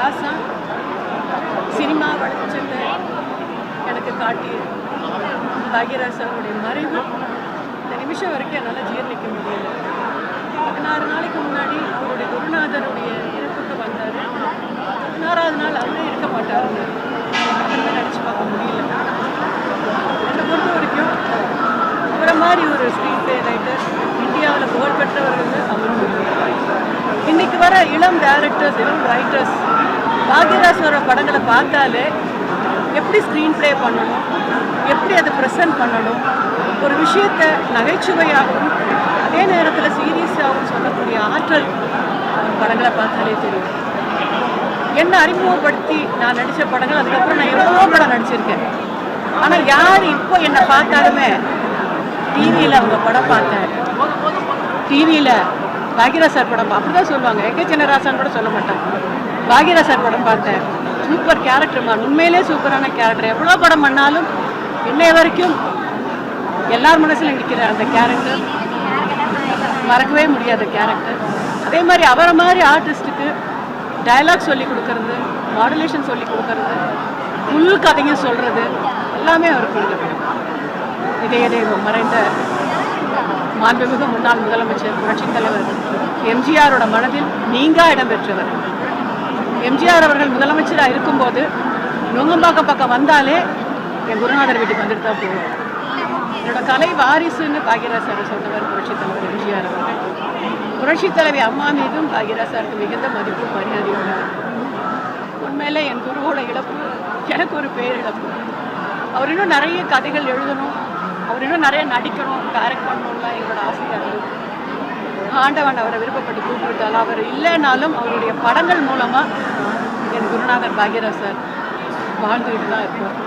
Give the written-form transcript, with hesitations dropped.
ஆசான் சினிமா வளர்ச்சிட்டு எனக்கு காட்டிய பாக்யராஜ் அவருடைய மறைவு இந்த நிமிஷம் வரைக்கும் என்னால் ஜீர்ணிக்க முடியல. 16 நாளைக்கு முன்னாடி அவருடைய குருநாதருடைய இறப்புக்கு வந்தார். 16வது நாள் அவரே இருக்க மாட்டாருன்னு நினச்சி பார்க்க முடியல. என்னை பொறுத்த வரைக்கும் அவரை மாதிரி ஒரு ஸ்க்ரீன் பிளே ரைட்டர் இந்தியாவில் புகழ்பெற்றவர்கள் அவரும். இன்றைக்கி வர இளம் டைரக்டர்ஸ், இளம் ரைட்டர்ஸ் பாக்யராஜோட படங்களை பார்த்தாலே எப்படி ஸ்க்ரீன் ப்ளே பண்ணணும், எப்படி அதை ப்ரெசென்ட் பண்ணணும், ஒரு விஷயத்தை நகைச்சுவையாகவும் அதே நேரத்தில் சீரியஸாகவும் சொல்லக்கூடிய ஆற்றல் படங்களை பார்த்தாலே தெரியும். என்னை அறிமுகப்படுத்தி நான் நடித்த படங்கள், அதுக்கப்புறம் நான் எவ்வளோ படம் நடிச்சிருக்கேன். ஆனால் யார் இப்போ என்னை பார்த்தாலுமே டிவியில் அவங்க படம் பார்த்தேன், டிவியில் பாக்யராஜ் சார் படம் அப்படி தான் சொல்லுவாங்க. எங்கே சின்னராசான்னு கூட சொல்ல மாட்டாங்க. பாக்யராஜ் சார் படம் பார்த்தேன், சூப்பர் கேரக்டர் மேன், உண்மையிலே சூப்பரான கேரக்டர். எவ்வளோ படம் பண்ணாலும் இன்னைய வரைக்கும் எல்லார் மனசில் நிற்கிற அந்த கேரக்டர் மறக்கவே முடியாத கேரக்டர். அதே மாதிரி அவரை மாதிரி ஆர்டிஸ்ட்டுக்கு டயலாக் சொல்லி கொடுக்கறது, மாடுலேஷன் சொல்லி கொடுக்கறது, ஃபுல் கதையும் சொல்கிறது எல்லாமே அவர் கொடுக்குறது. இதே மறைந்த மாண்புமிகு முன்னாள் முதலமைச்சர் புரட்சித் தலைவர் எம்ஜிஆரோட மனதில் நீங்கா இடம் பெற்றவர். எம்ஜிஆர் அவர்கள் முதலமைச்சராக இருக்கும்போது நுங்கம்பாக்கம் பக்கம் வந்தாலே என் குருநாதர் வீட்டுக்கு வந்துட்டு தான் போவோம். என்னோட கலை வாரிசுன்னு பாக்யராஜ் சார் சொன்னவர் புரட்சித் தலைவர் எம்ஜிஆர் அவர்கள். புரட்சித் தலைவி அம்மா மீதும் பாக்யராஜ் சாருக்கு மிகுந்த மதிப்பும் மரியாதையும் உள்ளார். உண்மையிலே என் குருவோட இழப்பு எனக்கு ஒரு பேரிழப்பு. அவர் இன்னும் நிறைய கதைகள் எழுதணும், அவர் இன்னும் நிறைய நடிக்கணும், டைரக்ட் பண்ணணும்லாம் எங்களோட ஆசையாக இருக்குது. ஆண்டவன் அவரை விருப்பப்பட்டு கூப்பிட்டாலும் அவர் இல்லைனாலும் அவருடைய படங்கள் மூலமாக என் குருநாதர் பாக்யராஜ் சார் வாழ்ந்துக்கிட்டு தான் இருப்பார்.